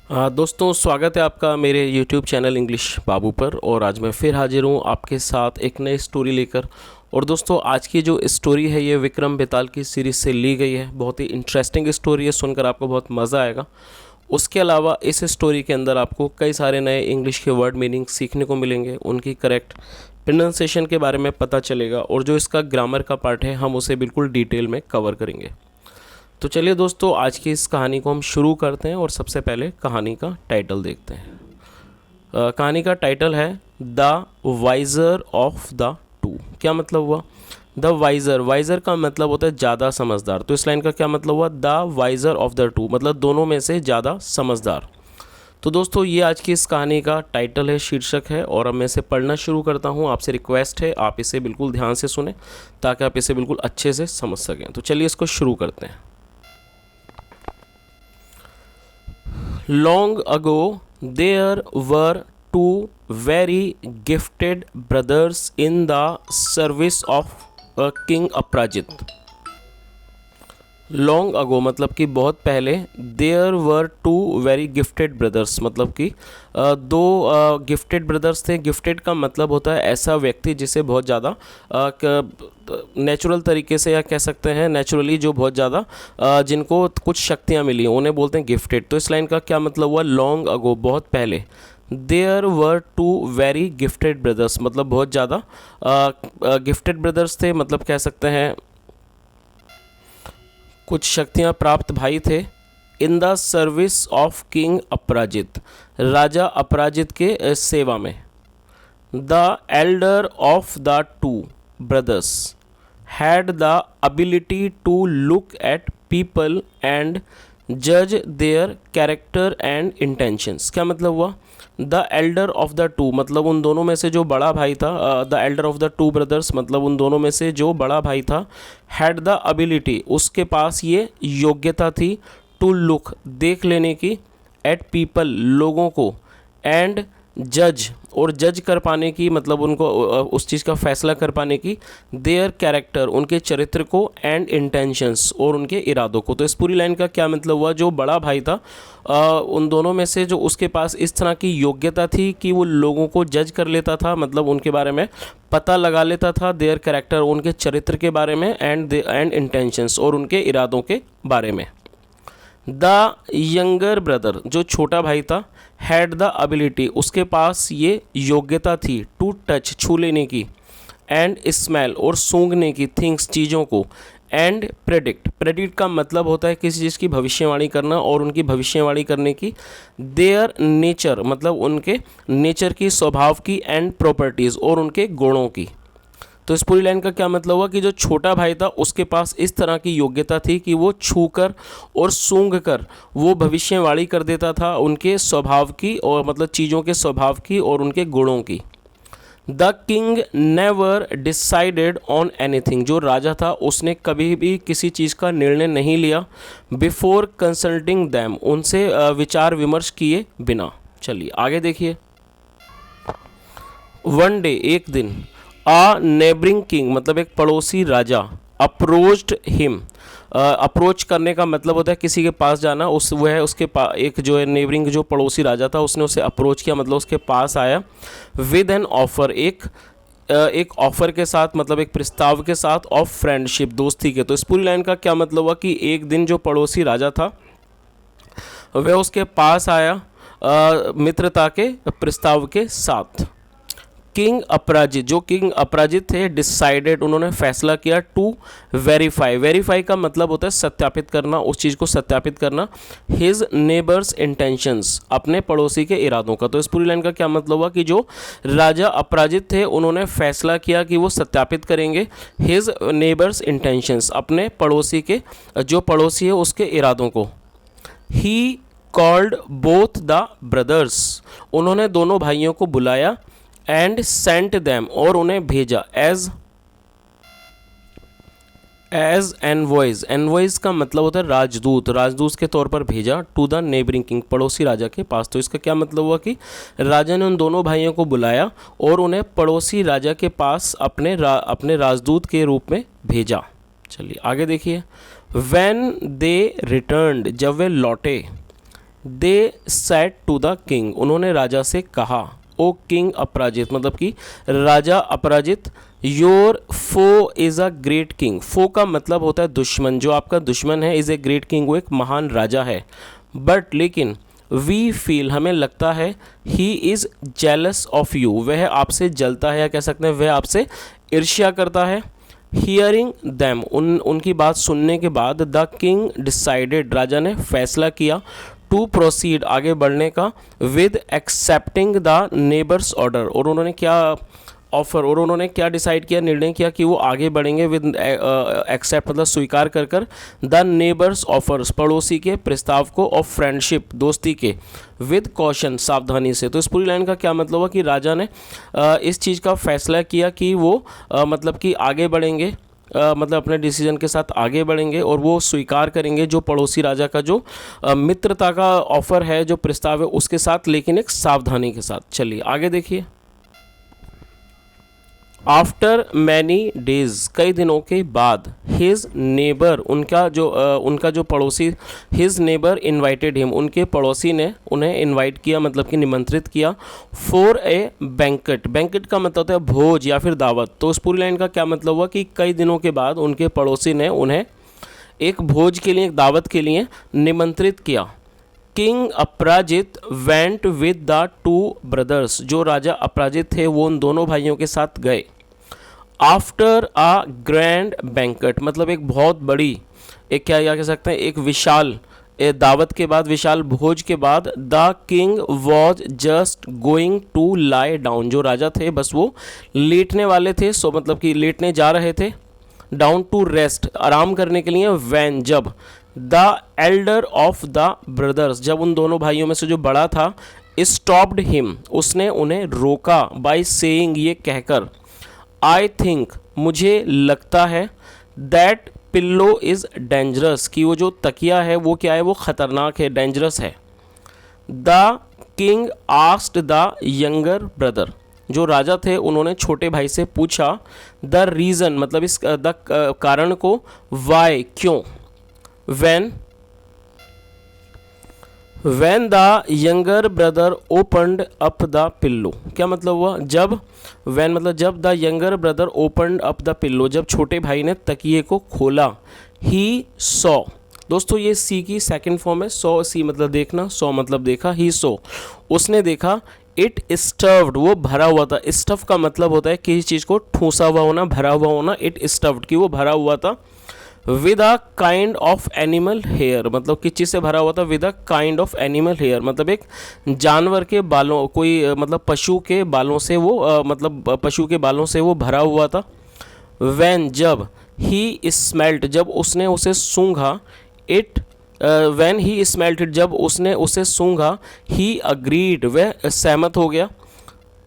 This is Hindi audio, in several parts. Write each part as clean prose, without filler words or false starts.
दोस्तों स्वागत है आपका मेरे YouTube चैनल इंग्लिश बाबू पर। और आज मैं फिर हाजिर हूँ आपके साथ एक नई स्टोरी लेकर। और दोस्तों आज की जो स्टोरी है ये विक्रम बेताल की सीरीज़ से ली गई है। बहुत ही इंटरेस्टिंग स्टोरी है, सुनकर आपको बहुत मज़ा आएगा। उसके अलावा इस स्टोरी के अंदर आपको कई सारे नए इंग्लिश के वर्ड मीनिंग सीखने को मिलेंगे, उनकी करेक्ट प्रोनाउंसिएशन के बारे में पता चलेगा और जो इसका ग्रामर का पार्ट है हम उसे बिल्कुल डिटेल में कवर करेंगे। तो चलिए दोस्तों आज की इस कहानी को हम शुरू करते हैं और सबसे पहले कहानी का टाइटल देखते हैं। कहानी का टाइटल है the visor of the to. क्या मतलब हुआ? द वाइज़र, वाइज़र का मतलब होता है ज़्यादा समझदार। तो इस लाइन का क्या मतलब हुआ? The visor of the two, मतलब दोनों में से ज़्यादा समझदार। तो दोस्तों ये आज की इस कहानी का टाइटल है, शीर्षक है। और अब मैं इसे पढ़ना शुरू करता हूँ। आपसे रिक्वेस्ट है आप इसे बिल्कुल ध्यान से सुने ताकि आप इसे बिल्कुल अच्छे से समझ सकें। तो चलिए इसको शुरू करते हैं। Long ago, there were two very gifted brothers in the service of King Aprajit. Long ago मतलब कि बहुत पहले, there were two very gifted brothers मतलब कि दो गिफ्टेड ब्रदर्स थे। गिफ्टेड का मतलब होता है ऐसा व्यक्ति जिसे बहुत ज़्यादा नेचुरल तरीके से, या कह सकते हैं नेचुरली, जो बहुत ज़्यादा जिनको कुछ शक्तियाँ मिली उन्हें बोलते हैं गिफ्टेड। तो इस लाइन का क्या मतलब हुआ? लॉन्ग अगो बहुत पहले, there were two very gifted brothers मतलब बहुत ज़्यादा गिफ्टेड ब्रदर्स थे, मतलब कह सकते हैं कुछ शक्तियाँ प्राप्त भाई थे। In the service of King Aprajit, राजा अपराजित के सेवा में। The elder of the two brothers had the ability to look at people and जज देयर कैरेक्टर एंड इंटेंशंस। क्या मतलब हुआ? The elder of the two मतलब उन दोनों में से जो बड़ा भाई था, the elder of the two brothers मतलब उन दोनों में से जो बड़ा भाई था। हैड द एबिलिटी उसके पास ये योग्यता थी, टू लुक देख लेने की, एट पीपल लोगों को, एंड जज और जज कर पाने की मतलब उनको उस चीज़ का फैसला कर पाने की, देयर कैरेक्टर उनके चरित्र को, एंड इंटेंशंस और उनके इरादों को। तो इस पूरी लाइन का क्या मतलब हुआ? जो बड़ा भाई था उन दोनों में से जो उसके पास इस तरह की योग्यता थी कि वो लोगों को जज कर लेता था, मतलब उनके बारे में पता लगा लेता था, देयर कैरेक्टर उनके चरित्र के बारे में, एंड इंटेंशंस और उनके इरादों के बारे में। द यंगर ब्रदर जो छोटा भाई था, हैड द एबिलिटी उसके पास ये योग्यता थी, टू टच छू लेने की, एंड स्मेल और सूंघने की, थिंग्स चीज़ों को, एंड प्रेडिक्ट, प्रेडिक्ट का मतलब होता है किसी चीज़ की भविष्यवाणी करना और उनकी भविष्यवाणी करने की, देयर नेचर मतलब उनके नेचर की, स्वभाव की, एंड प्रॉपर्टीज़ और उनके गुणों की। तो इस पूरी लाइन का क्या मतलब हुआ कि जो छोटा भाई था उसके पास इस तरह की योग्यता थी कि वो छूकर और सूंघकर वो भविष्यवाणी कर देता था उनके स्वभाव की, और मतलब चीज़ों के स्वभाव की और उनके गुणों की। The king never decided on anything जो राजा था उसने कभी भी किसी चीज़ का निर्णय नहीं लिया, बिफोर कंसल्टिंग दैम उनसे विचार विमर्श किए बिना। चलिए आगे देखिए। वन डे एक दिन, आ नेबरिंग किंग मतलब एक पड़ोसी राजा, अप्रोच्ड हिम अप्रोच करने का मतलब होता है किसी के पास जाना, उस वह उसके पास एक जो है नेबरिंग जो पड़ोसी राजा था उसने उसे अप्रोच किया मतलब उसके पास आया, विद एन ऑफर एक ऑफर के साथ मतलब एक प्रस्ताव के साथ, ऑफ फ्रेंडशिप दोस्ती के। तो इस पूरी लाइन का क्या मतलब हुआ कि एक दिन जो पड़ोसी राजा था वह उसके पास आया मित्रता के प्रस्ताव के साथ। किंग अपराजित जो किंग अपराजित थे, डिसाइडेड उन्होंने फैसला किया, टू वेरीफाई, वेरीफाई का मतलब होता है सत्यापित करना, उस चीज़ को सत्यापित करना, हिज नेबर्स इंटेंशंस अपने पड़ोसी के इरादों का। तो इस पूरी लाइन का क्या मतलब हुआ कि जो राजा अपराजित थे उन्होंने फैसला किया कि वो सत्यापित करेंगे हिज नेबर्स इंटेंशंस अपने पड़ोसी के, जो पड़ोसी है उसके इरादों को। He called both the brothers उन्होंने दोनों भाइयों को बुलाया, एंड सेंट दैम और उन्हें भेजा, एज एनवॉइज, एनवॉइज का मतलब होता है राजदूत, राजदूत के तौर पर भेजा, टू द नेबरिंग किंग पड़ोसी राजा के पास। तो इसका क्या मतलब हुआ कि राजा ने उन दोनों भाइयों को बुलाया और उन्हें पड़ोसी राजा के पास अपने राजदूत के रूप में भेजा। चलिए आगे देखिए। व्हेन दे रिटर्न्ड जब वे लौटे, they said to the king, उन्होंने राजा से कहा, ओ किंग अपराजित, मतलब कि राजा Aparajit, your foe is a great king. Foe का मतलब होता है दुश्मन, जो आपका दुश्मन है, इज़ ए ग्रेट किंग, वो एक महान राजा है। बट लेकिन वी फील, हमें लगता है, he is jealous of you, वह आपसे जलता है, या कह सकते हैं वह आपसे ईर्ष्या करता है। हियरिंग दैम, उनकी बात सुनने के बाद, द किंग डिसाइडेड, राजा ने फैसला किया, टू प्रोसीड, आगे बढ़ने का, with accepting the neighbours order, और उन्होंने क्या ऑफर, और उन्होंने क्या डिसाइड किया, निर्णय किया कि वो आगे बढ़ेंगे विद एक्सेप्ट मतलब स्वीकार कर कर, द नेबर्स ऑफर्स, पड़ोसी के प्रस्ताव को, ऑफ फ्रेंडशिप, दोस्ती के, विद कॉशन, सावधानी से। तो इस पूरी लाइन का क्या मतलब हुआ कि राजा ने इस चीज़ का फैसला किया कि वो मतलब कि आगे बढ़ेंगे, मतलब अपने डिसीजन के साथ आगे बढ़ेंगे, और वो स्वीकार करेंगे जो पड़ोसी राजा का जो मित्रता का ऑफ़र है, जो प्रस्ताव है उसके साथ, लेकिन एक सावधानी के साथ। चलिए आगे देखिए। आफ्टर मैनी डेज, कई दिनों के बाद, हिज नेबर, उनका जो पड़ोसी, हिज नेबर इन्वाइटेड हिम, उनके पड़ोसी ने उन्हें इनवाइट किया, मतलब कि निमंत्रित किया, फॉर ए बैंकेट, बैंकेट का मतलब होता है भोज या फिर दावत। तो उस पूरी लाइन का क्या मतलब हुआ कि कई दिनों के बाद उनके पड़ोसी ने उन्हें एक भोज के लिए, एक दावत के लिए निमंत्रित किया। किंग अपराजित went with the two brothers, जो राजा अपराजित थे वो उन दोनों भाइयों के साथ गए। आफ्टर अ ग्रैंड बैंकेट, मतलब एक बहुत बड़ी, एक क्या कह सकते हैं, एक विशाल दावत के बाद, विशाल भोज के बाद, the king was just going to lie down, जो राजा थे बस वो लेटने वाले थे, सो मतलब कि लेटने जा रहे थे, डाउन टू रेस्ट, आराम करने के लिए, वैन, जब, the elder of the brothers, जब उन दोनों भाइयों में से जो बड़ा था, स्टॉप्ड हिम, उसने उन्हें रोका, बाय सेइंग, ये कहकर, आई थिंक, मुझे लगता है, दैट पिल्लो इज़ डेंजरस, कि वो जो तकिया है वो क्या है, वो ख़तरनाक है, डेंजरस है। The king asked the younger brother, जो राजा थे उन्होंने छोटे भाई से पूछा, द रीज़न, मतलब इस कारण को, वाई, क्यों, when the younger brother opened up the pillow, क्या मतलब हुआ, जब, वैन मतलब जब, the younger brother opened up the pillow, जब छोटे भाई ने तकिए को खोला, ही सॉ, दोस्तों ये सी की सेकंड फॉर्म है, सॉ, सी मतलब देखना, सॉ मतलब देखा, ही सॉ, उसने देखा, इट स्टफ्ड, वो भरा हुआ था, स्टफ का मतलब होता है किसी चीज़ को ठूसा हुआ होना, भरा हुआ होना, इट स्टफ्ड, कि वो भरा हुआ था, with a kind of animal hair, मतलब किस चीज़ से भरा हुआ था, with a kind of animal hair, मतलब एक जानवर के बालों, कोई मतलब पशु के बालों से वो मतलब पशु के बालों से वो भरा हुआ था। वैन, जब, ही स्मेल्ट, जब उसने उसे सूंघा, it, when he smelt it, जब उसने उसे सूंघा, ही अग्रीड, वह सहमत हो गया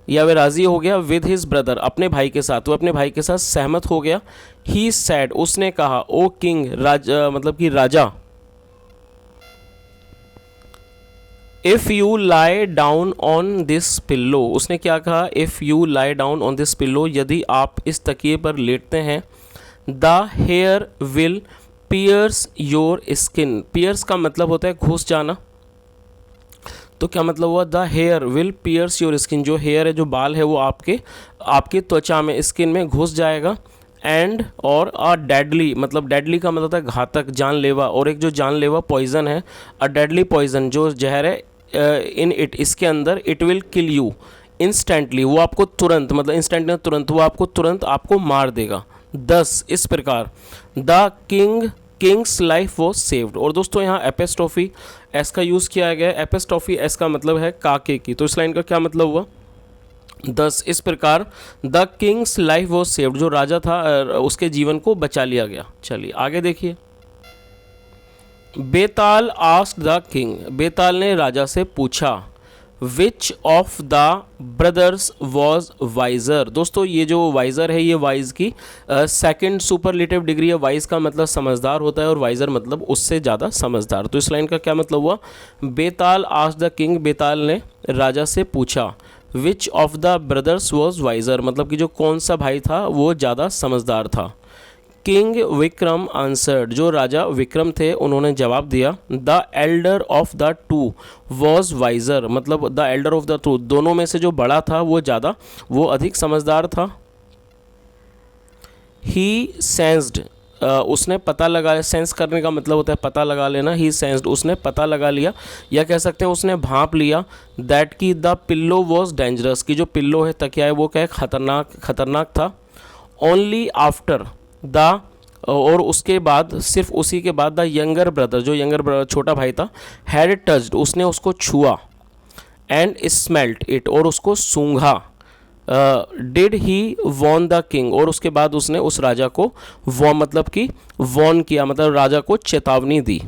या वह राज़ी हो गया, विद हिज ब्रदर, अपने भाई के साथ, वह अपने भाई के साथ सहमत हो गया। ही सैड, उसने कहा, ओ किंग, राजा मतलब कि राजा, if you lie down on this pillow, उसने क्या कहा, if you lie down on this pillow, यदि आप इस तकिए पर लेटते हैं, the hair will pierce your skin, pierce का मतलब होता है घुस जाना, तो क्या मतलब हुआ, the hair will pierce your skin, जो हेयर है, जो बाल है, वो आपके त्वचा में, स्किन में घुस जाएगा। एंड और अ डेडली, मतलब डेडली का मतलब होता है घातक, जानलेवा, और एक जो जानलेवा पॉइजन है, अ डेडली पॉइजन, जो जहर है, इन इट, इसके अंदर, it will kill you instantly, वो आपको तुरंत, मतलब इंस्टेंट में तुरंत, वो आपको तुरंत आपको मार देगा। 10 इस प्रकार the Kings life was saved, और दोस्तों यहाँ एपेस्ट्रॉफी एस का यूज़ किया गया है, एपेस्ट्रॉफी एस का मतलब है काके की, तो इस लाइन का क्या मतलब हुआ, 10 इस प्रकार the Kings life was saved, जो राजा था उसके जीवन को बचा लिया गया। चलिए आगे देखिए। Betal asked the king, Betal ने राजा से पूछा, which of the brothers was wiser, दोस्तों ये जो वाइजर है, ये वाइज की सेकंड सुपरलेटिव डिग्री है, वाइज का मतलब समझदार होता है, और वाइजर मतलब उससे ज़्यादा समझदार। तो इस लाइन का क्या मतलब हुआ, Betal asked the king, Betal ने राजा से पूछा, which of the brothers was wiser, मतलब कि जो कौन सा भाई था वो ज़्यादा समझदार था। किंग विक्रम आंसर्ड, जो राजा विक्रम थे उन्होंने जवाब दिया, the elder of the two was wiser, मतलब the elder of the two, दोनों में से जो बड़ा था वो अधिक समझदार था। ही सेंस्ड, उसने पता लगा, सेंस करने का मतलब होता है पता लगा लेना, ही सेंस्ड, उसने पता लगा लिया, या कह सकते हैं उसने भांप लिया, दैट की द पिल्लो वॉज डेंजरस, की जो पिल्लो है, तकिया है, वो क्या है, खतरनाक था। ओनली आफ्टर द, और उसके बाद, सिर्फ उसी के बाद, द यंगर ब्रदर, जो यंगर ब्रदर छोटा भाई था, हैड टच्ड, उसने उसको छुआ, एंड स्मेल्ट इट, और उसको सूंघा, did he warn the king, और उसके बाद उसने उस राजा को मतलब कि वॉर्न किया, मतलब राजा को चेतावनी दी।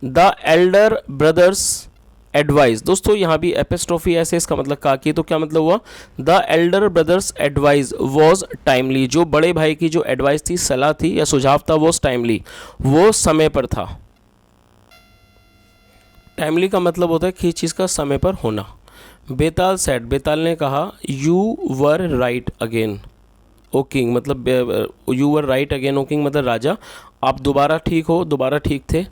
द एल्डर ब्रदर्स एडवाइस, दोस्तों यहाँ भी एपिस्ट्रोफी ऐसे इसका मतलब का की, तो क्या मतलब हुआ, the Elder brothers advice was timely, जो बड़े भाई की जो एडवाइस थी, सलाह थी या सुझाव था, वॉज टाइमली, वो समय पर था। टाइमली का मतलब होता है कि चीज़ का समय पर होना। बेताल सेड, बेताल ने कहा, you were right again O king, मतलब you were right again O king, मतलब राजा आप दोबारा ठीक हो, दोबारा ठीक थे।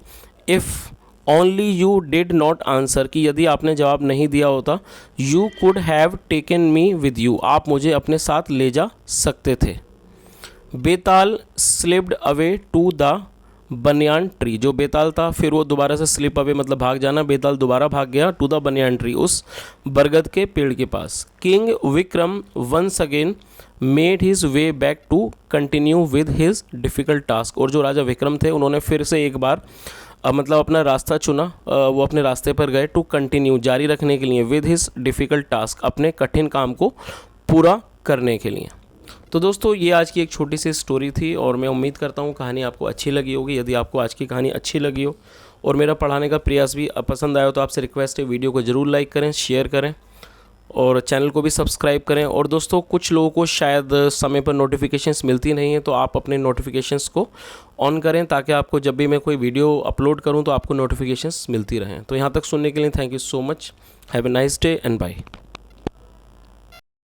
If only you did not answer, कि यदि आपने जवाब नहीं दिया होता, you could have taken me with you, आप मुझे अपने साथ ले जा सकते थे। Betal slipped away to the banyan tree, जो बेताल था फिर वो दोबारा से स्लिप अवे मतलब भाग जाना, बेताल दोबारा भाग गया टू द बनियान ट्री, उस बरगद के पेड़ के पास। King Vikram once again made his way back to continue with his difficult task, और जो राजा विक्रम थे उन्होंने फिर से एक बार मतलब अपना रास्ता चुना, वो अपने रास्ते पर गए, टू कंटिन्यू जारी रखने के लिए, विद हिज डिफ़िकल्ट टास्क अपने कठिन काम को पूरा करने के लिए। तो दोस्तों ये आज की एक छोटी सी स्टोरी थी, और मैं उम्मीद करता हूँ कहानी आपको अच्छी लगी होगी। यदि आपको आज की कहानी अच्छी लगी हो और मेरा पढ़ाने का प्रयास भी पसंद आया हो, तो आपसे रिक्वेस्ट है वीडियो को ज़रूर लाइक करें, शेयर करें और चैनल को भी सब्सक्राइब करें। और दोस्तों कुछ लोगों को शायद समय पर नोटिफिकेशंस मिलती नहीं है, तो आप अपने नोटिफिकेशंस को ऑन करें, ताकि आपको जब भी मैं कोई वीडियो अपलोड करूं तो आपको नोटिफिकेशंस मिलती रहें। तो यहाँ तक सुनने के लिए thank you so much. Have a nice day and bye.